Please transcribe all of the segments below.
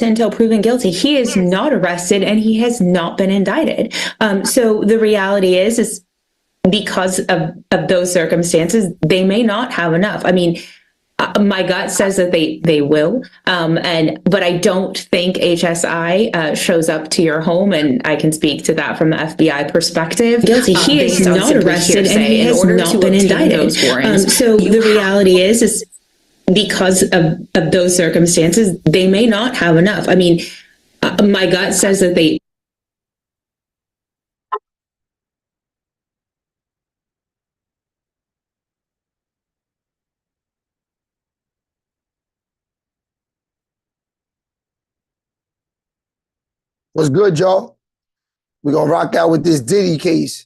until proven guilty. He is not arrested and he has not been indicted. So the reality is because of those circumstances, they may not have enough. I mean, my gut says that they will, but I don't think HSI shows up to your home, and I can speak to that from the FBI perspective. Guilty. He is not arrested and he has not been indicted. So the reality is because of those circumstances, they may not have enough. I mean, my gut says that they. What's good, y'all? We're going to rock out with this Diddy case.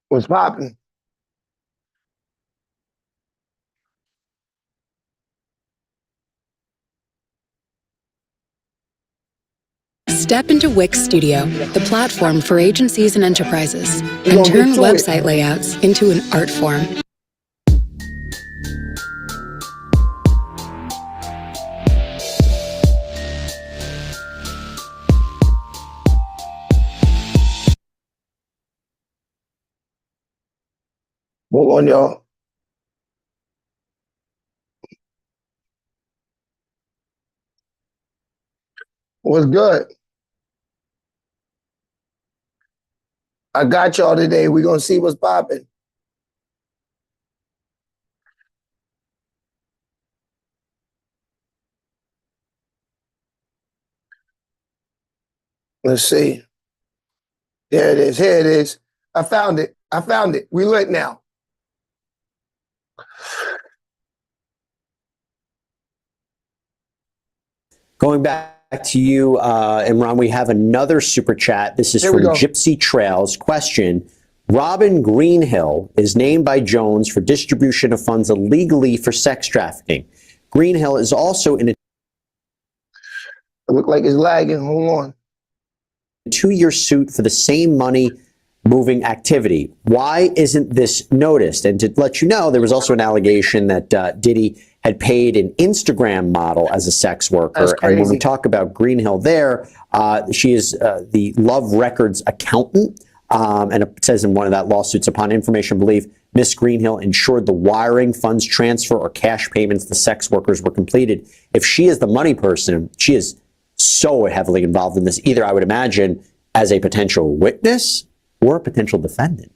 What's popping? Step into Wix Studio, the platform for agencies and enterprises, and turn website layouts into an art form. Hold on, y'all. What's good? I got y'all today. We're going to see what's popping. Let's see. There it is. Here it is. I found it. We lit now. Going back to you, Imran, we have another super chat. This is from Gypsy Trails. Question: Robin Greenhill is named by Jones for distribution of funds illegally for sex trafficking. Greenhill is also in a... It look like it's lagging. Hold on. 2-year suit for the same money moving activity. Why isn't this noticed? And to let you know, there was also an allegation that Diddy had paid an Instagram model as a sex worker. And when we talk about Greenhill there, she is the Love Records accountant. And it says in one of that lawsuits, upon information belief, Miss Greenhill ensured the wiring, funds transfer, or cash payments to sex workers were completed. If she is the money person, she is so heavily involved in this, either I would imagine as a potential witness or a potential defendant.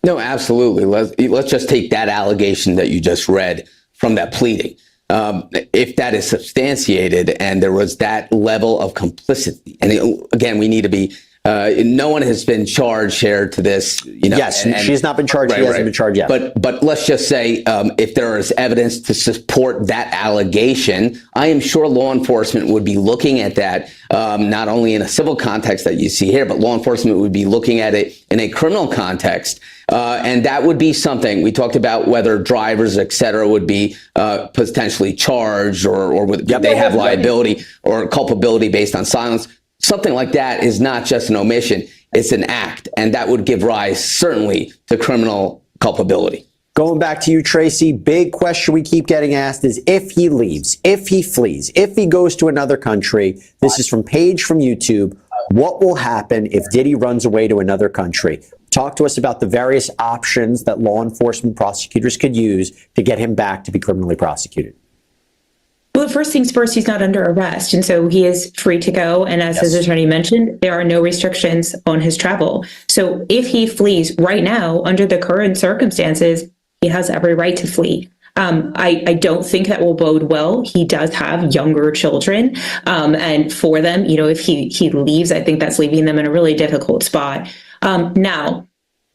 No, absolutely. Let's just take that allegation that you just read from that pleading. If that is substantiated and there was that level of complicity, and again, we need to be, no one has been charged here to this. Yes, she has not been charged. She hasn't been charged yet. But let's just say if there is evidence to support that allegation, I am sure law enforcement would be looking at that, not only in a civil context that you see here, but law enforcement would be looking at it in a criminal context. And that would be something we talked about, whether drivers, et cetera, would be potentially charged or would they have liability or culpability based on silence. Something like that is not just an omission, it's an act, and that would give rise, certainly, to criminal culpability. Going back to you, Tracy, big question we keep getting asked is if he leaves, if he flees, if he goes to another country. This is from Paige from YouTube. What will happen if Diddy runs away to another country? Talk to us about the various options that law enforcement prosecutors could use to get him back to be criminally prosecuted. Well, first things first, he's not under arrest, and so he is free to go. And as his attorney mentioned, there are no restrictions on his travel. So if he flees right now, under the current circumstances, he has every right to flee. I don't think that will bode well. He does have younger children, and for them, if he leaves, I think that's leaving them in a really difficult spot. Now,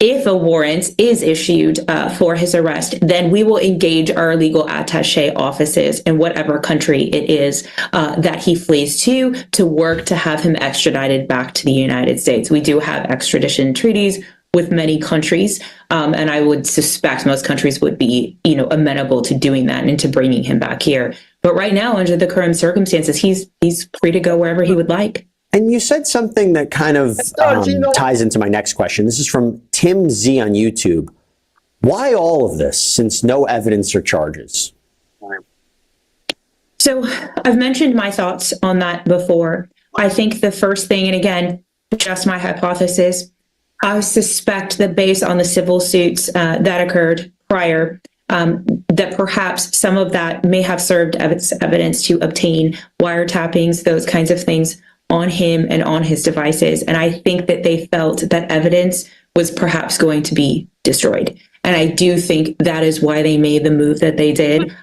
if a warrant is issued for his arrest, then we will engage our legal attaché offices in whatever country it is that he flees to work to have him extradited back to the United States. We do have extradition treaties with many countries, and I would suspect most countries would be, amenable to doing that and to bringing him back here. But right now, under the current circumstances, he's free to go wherever he would like. And you said something that kind of ties into my next question. This is from Tim Z on YouTube. Why all of this, since no evidence or charges? So I've mentioned my thoughts on that before. I think the first thing, and again, just my hypothesis, I suspect that based on the civil suits that occurred prior, that perhaps some of that may have served as evidence to obtain wiretappings, those kinds of things on him and on his devices. And I think that they felt that evidence was perhaps going to be destroyed. And I do think that is why they made the move that they did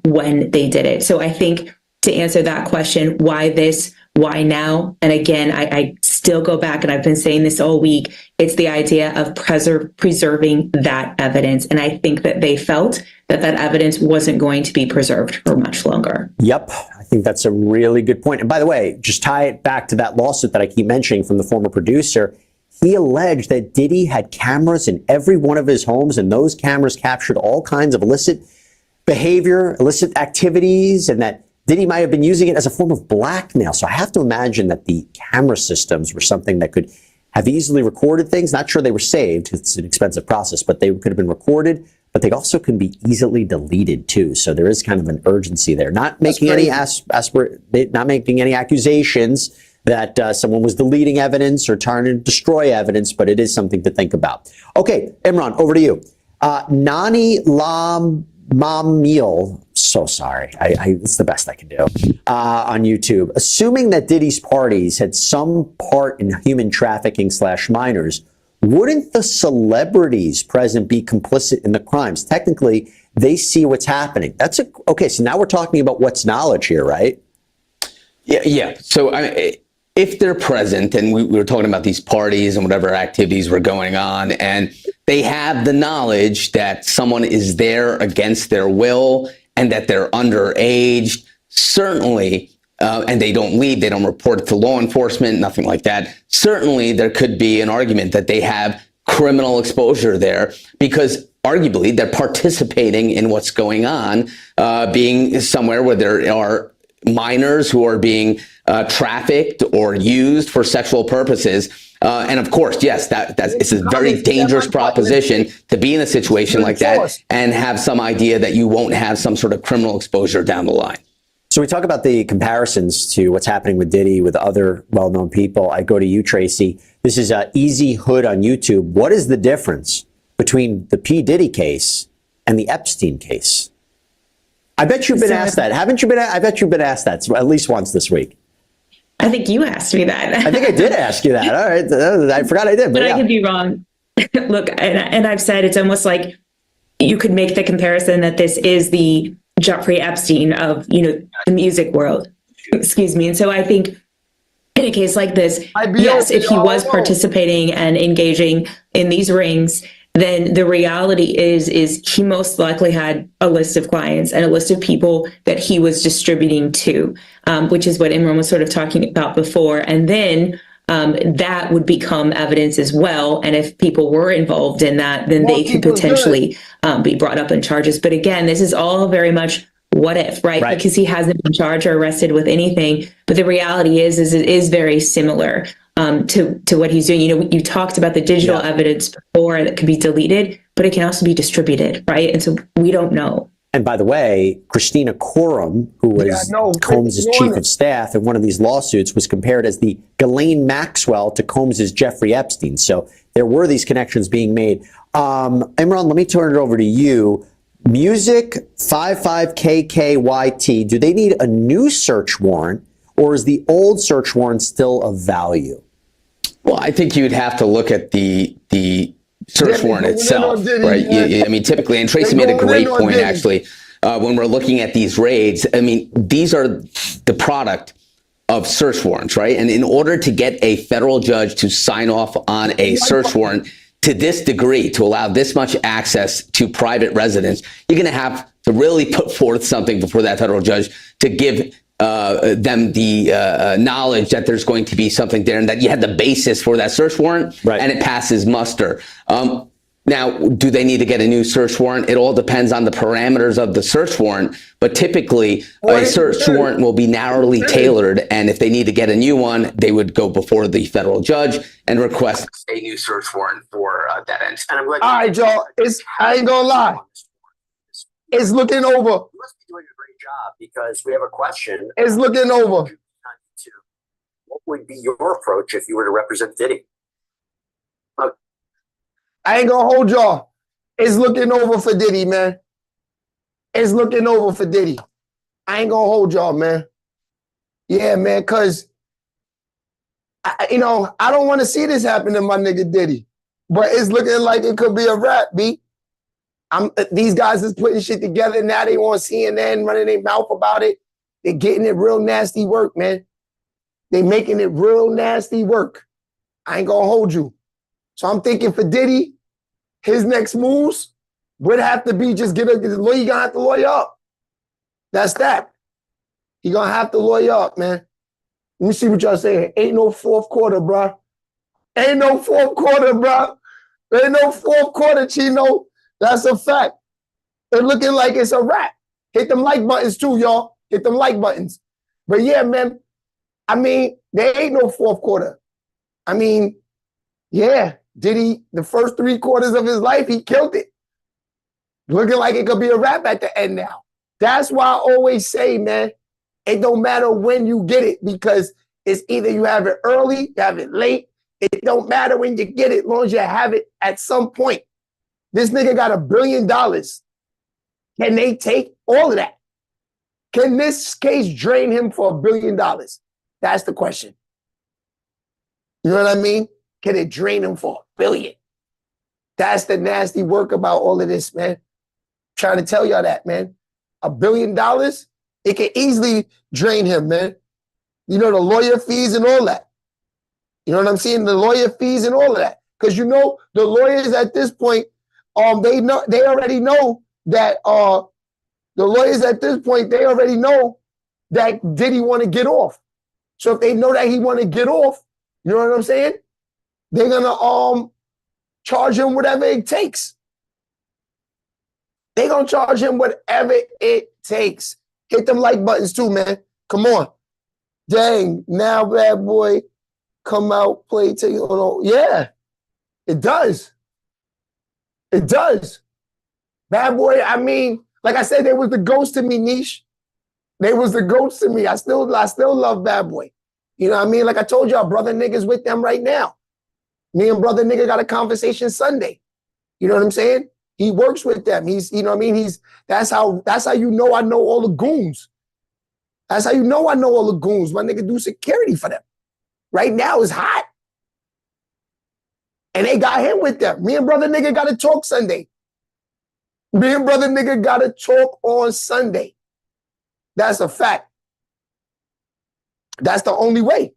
when they did it. So I think to answer that question, why this, why now? And again, I still go back, and I've been saying this all week, it's the idea of preserving that evidence. And I think that they felt that that evidence wasn't going to be preserved for much longer. Yep. I think that's a really good point. And by the way, just tie it back to that lawsuit that I keep mentioning from the former producer. He alleged that Diddy had cameras in every one of his homes, and those cameras captured all kinds of illicit behavior, illicit activities, and that Diddy might have been using it as a form of blackmail. So I have to imagine that the camera systems were something that could have easily recorded things. Not sure they were saved. It's an expensive process, but they could have been recorded, but they also can be easily deleted too. So there is kind of an urgency there. Not making any not making any accusations that someone was deleting evidence or trying to destroy evidence, but it is something to think about. Okay, Imran, over to you. Nani Mamil, so sorry, it's the best I can do, on YouTube. Assuming that Diddy's parties had some part in human trafficking / minors, wouldn't the celebrities present be complicit in the crimes? Technically, they see what's happening. Okay, so now we're talking about what's knowledge here, right? Yeah. So if they're present, and we were talking about these parties and whatever activities were going on, and they have the knowledge that someone is there against their will and that they're underage, certainly, and they don't leave, they don't report it to law enforcement, nothing like that. Certainly, there could be an argument that they have criminal exposure there because arguably they're participating in what's going on, being somewhere where there are minors who are being trafficked or used for sexual purposes. And of course, yes, it's a very dangerous proposition to be in a situation like that and have some idea that you won't have some sort of criminal exposure down the line. So we talk about the comparisons to what's happening with Diddy with other well-known people. I go to you, Tracy. This is Easy Hood on YouTube. What is the difference between the P. Diddy case and the Epstein case? I bet you've been asked that. Haven't you been? I bet you've been asked that at least once this week. I think you asked me that. I think I did ask you that. All right. I forgot I did. But yeah. I could be wrong. Look, and I've said it's almost like you could make the comparison that this is the Jeffrey Epstein of, the music world. Excuse me. And so I think in a case like this, yes, if he was participating and engaging in these rings, then the reality is he most likely had a list of clients and a list of people that he was distributing to, which is what Imran was sort of talking about before. And then that would become evidence as well. And if people were involved in that, then they could potentially be brought up in charges. But again, this is all very much what if, right? Because he hasn't been charged or arrested with anything. But the reality is it is very similar to what he's doing. You talked about the digital evidence before that could be deleted, but it can also be distributed, right? And so we don't know. And by the way, Christina Coram, who was Combs' chief of staff in one of these lawsuits, was compared as the Ghislaine Maxwell to Combs' Jeffrey Epstein. So there were these connections being made. Imran, let me turn it over to you. Music 55KKYT, do they need a new search warrant, or is the old search warrant still of value? Well, I think you'd have to look at the search warrant itself, right? I mean, typically, and Tracy made a great point, actually, when we're looking at these raids. I mean, these are the product of search warrants, right? And in order to get a federal judge to sign off on a search warrant to this degree, to allow this much access to private residents, you're going to have to really put forth something before that federal judge to give them the knowledge that there's going to be something there and that you had the basis for that search warrant, and it passes muster. Now, do they need to get a new search warrant? It all depends on the parameters of the search warrant, but typically a search warrant will be narrowly tailored, and if they need to get a new one, they would go before the federal judge and request a new search warrant for that end. And I'm glad. All right, y'all. I ain't gonna lie. It's looking over. You must be doing a great job because we have a question. It's looking over. What would be your approach if you were to represent Diddy? I ain't gonna hold y'all. It's looking over for Diddy, man. It's looking over for Diddy. I ain't gonna hold y'all, man. Yeah, man, because, I don't want to see this happen to my nigga Diddy. But it's looking like it could be a wrap, B. These guys is putting shit together. Now they on CNN running their mouth about it. They're getting it real nasty work, man. They making it real nasty work. I ain't gonna hold you. So I'm thinking for Diddy, his next moves would have to be just he gonna have to lawyer up. That's that. He gonna have to lawyer up, man. Let me see what y'all saying. Ain't no fourth quarter, bro. Ain't no fourth quarter, bro. Ain't no fourth quarter, Chino. That's a fact. It's looking like it's a wrap. Hit them like buttons too, y'all. Hit them like buttons. But yeah, man, I mean, there ain't no fourth quarter. I mean, yeah, Diddy, the first 3 quarters of his life, he killed it. Looking like it could be a wrap at the end now. That's why I always say, man, it don't matter when you get it because it's either you have it early, you have it late. It don't matter when you get it, as long as you have it at some point. This nigga got $1 billion. Can they take all of that? Can this case drain him for $1 billion? That's the question. You know what I mean? Can it drain him for $1 billion? That's the nasty work about all of this, man. I'm trying to tell y'all that, man. $1 billion, it can easily drain him, man. You know, the lawyer fees and all that. You know what I'm saying? The lawyer fees and all of that. Because you know, the lawyers at this point, they already know that the lawyers at this point, they already know that Diddy want to get off. So if they know that he want to get off, you know what I'm saying? They're gonna charge him whatever it takes. They're gonna charge him whatever it takes. Hit them like buttons too, man. Come on. Dang, now Bad Boy come out, play to you. Yeah, it does. It does. Bad Boy, I mean, like I said, they was the ghost to me, Niche. They was the ghost to me. I still love Bad Boy. You know what I mean? Like I told y'all, brother nigga's with them right now. Me and brother nigga got a conversation Sunday. You know what I'm saying? He works with them. He's, you know what I mean? That's how you know I know all the goons. That's how you know I know all the goons. My nigga do security for them. Right now it's hot. And they got him with them. Me and brother nigga got to talk Sunday. Me and brother nigga got to talk on Sunday. That's a fact. That's the only way.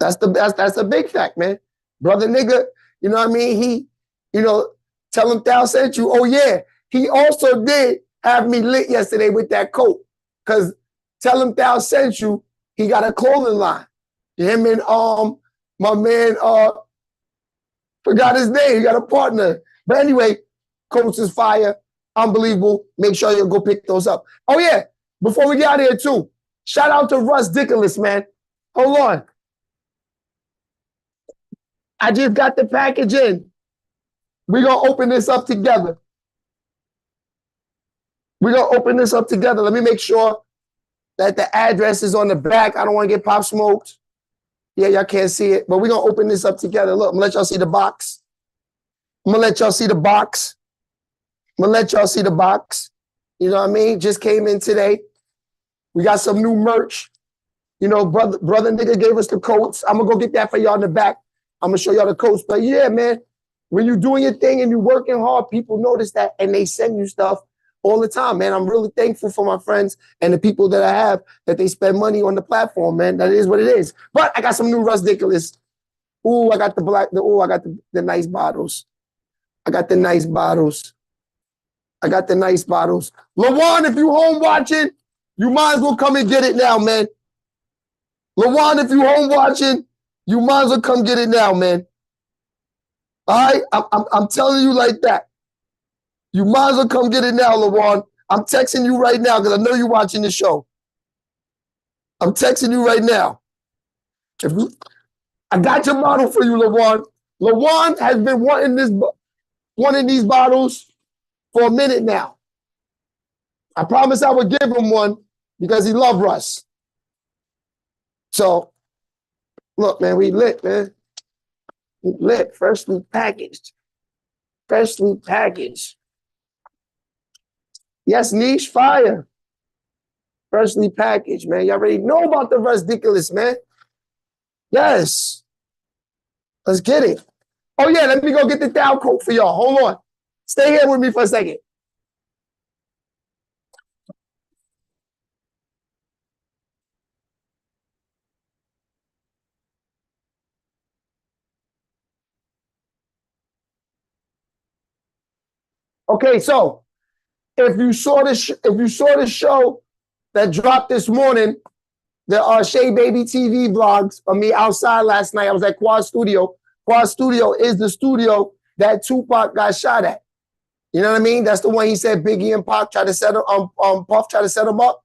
That's a big fact, man. Brother nigga, you know what I mean? He, tell him Thou sent you. Oh yeah, he also did have me lit yesterday with that coat. Cause tell him Thou sent you, he got a clothing line. Him and my man, forgot his name, he got a partner. But anyway, coats is fire, unbelievable. Make sure you go pick those up. Oh yeah, before we get out of here too, shout out to Russ Dickolas, man. Hold on. I just got the package in. We're going to open this up together. We're going to open this up together. Let me make sure that the address is on the back. I don't want to get pop smoked. Yeah, y'all can't see it, but we're going to open this up together. Look, I'm going to let y'all see the box. I'm going to let y'all see the box. I'm going to let y'all see the box. You know what I mean? Just came in today. We got some new merch. You know, brother nigga gave us the coats. I'm going to go get that for y'all in the back. I'm going to show y'all the coats. But yeah, man, when you're doing your thing and you're working hard, people notice that and they send you stuff all the time, man. I'm really thankful for my friends and the people that I have that they spend money on the platform, man. That is what it is. But I got some new Russ Dickolas. Ooh, I got I got the nice bottles. I got the nice bottles. I got the nice bottles. LaJuan, if you home watching, you might as well come and get it now, man. LaJuan, if you home watching, you might as well come get it now, man. All right? I'm telling you like that. You might as well come get it now, LaJuan. I'm texting you right now because I know you're watching the show. I'm texting you right now. I got your bottle for you, LaJuan. LaJuan has been wanting these bottles for a minute now. I promised I would give him one because he loved Russ. So, look, man, we lit, man. We lit, freshly packaged. Freshly packaged. Yes, niche fire. Freshly packaged, man. You already know about the ridiculous, man. Yes. Let's get it. Oh, yeah, let me go get the down coat for y'all. Hold on. Stay here with me for a second. Okay, so if you saw the show that dropped this morning, the Shea Baby TV vlogs of me outside last night, I was at Quad Studio. Quad Studio is the studio that Tupac got shot at. You know what I mean? That's the one he said Biggie and Pac tried to set him, Puff tried to set him up.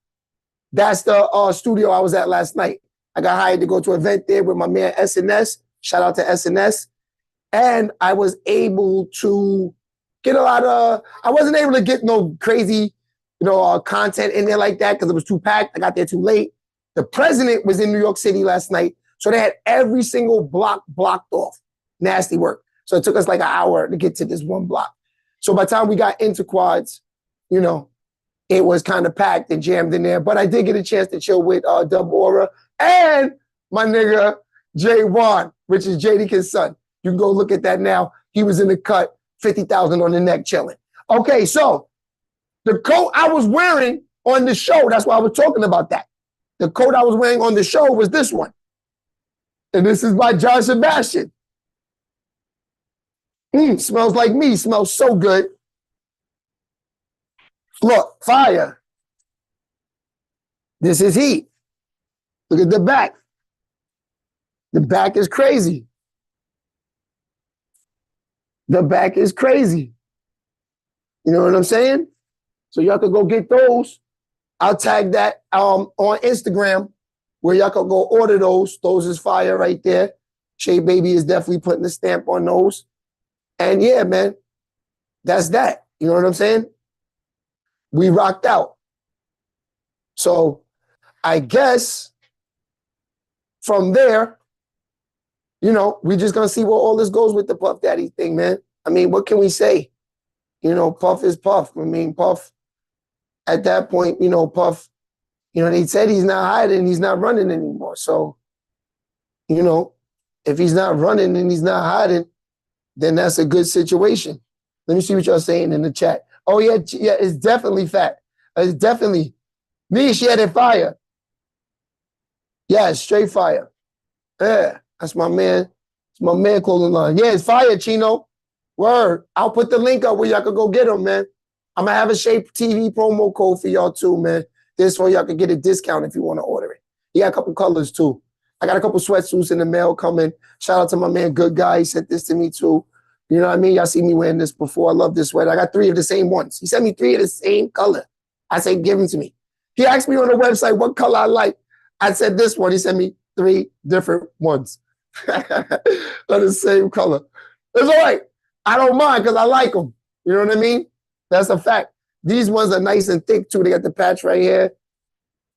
That's the studio I was at last night. I got hired to go to an event there with my man SNS. Shout out to SNS. And I was able to get I wasn't able to get no crazy, content in there like that because it was too packed. I got there too late. The president was in New York City last night, so they had every single block blocked off. Nasty work. So it took us like an hour to get to this one block. So by the time we got into Quads, it was kind of packed and jammed in there. But I did get a chance to chill with Dub Aura and my nigga Jay Wan, which is Jadakiss son. You can go look at that now. He was in the cut, 50,000 on the neck chilling. Okay, so the coat I was wearing on the show, that's why I was talking about that. The coat I was wearing on the show was this one. And this is by John Sebastian. Smells like me. Smells so good. Look, fire. This is heat. Look at the back. The back is crazy. The back is crazy. You know what I'm saying? So y'all could go get those. I'll tag that on Instagram where y'all could go order those. Those is fire right there. Shea Baby is definitely putting the stamp on those. And yeah, man, that's that. You know what I'm saying? We rocked out. So I guess from there, we just gonna see where all this goes with the Puff Daddy thing, man. I mean, what can we say? Puff is Puff. I mean, Puff, at that point, Puff, they said he's not hiding, he's not running anymore. So, if he's not running and he's not hiding, then that's a good situation. Let me see what y'all saying in the chat. Oh, yeah, it's definitely fat. It's definitely. Me, she had it fire. Yeah, it's straight fire. Yeah, that's my man. It's my man clothing line. Yeah, it's fire, Chino. Word. I'll put the link up where y'all can go get them, man. I'm going to have a Shape TV promo code for y'all too, man. This way y'all can get a discount if you want to order it. He got a couple colors too. I got a couple sweatsuits in the mail coming. Shout out to my man, Good Guy. He sent this to me too. You know what I mean? Y'all see me wearing this before. I love this sweater. I got 3 of the same ones. He sent me 3 of the same color. I said, give them to me. He asked me on the website what color I like. I said this one. He sent me 3 different ones of the same color. It's all right. I don't mind because I like them. You know what I mean? That's a fact. These ones are nice and thick too. They got the patch right here.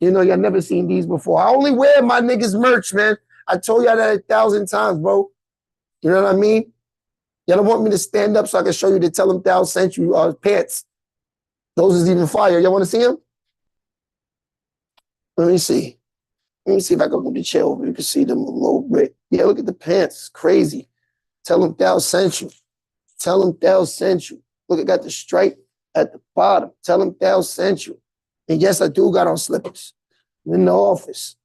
Y'all never seen these before. I only wear my niggas merch, man. I told y'all that 1,000 times, bro. You know what I mean? Y'all don't want me to stand up so I can show you the Tell Them Thou Sent You pants. Those is even fire. Y'all want to see them? Let me see. Let me see if I can go to chill. You can see them a little bit. Yeah, look at the pants. It's crazy. Tell Them Thou Sent You. Tell Them Thou Sent You. Look, I got the stripe at the bottom. Tell Them Thou Sent You. And yes, I do got on slippers. I'm in the office.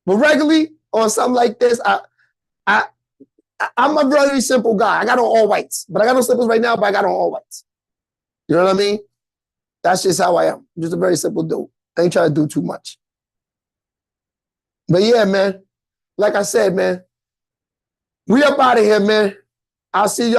But regularly, on something like this, I'm a very simple guy. I got on all whites. But I got on slippers right now, but I got on all whites. You know what I mean? That's just how I am. I'm just a very simple dude. I ain't trying to do too much. But yeah, man, like I said, man, We up out of here, man. I'll see y'all.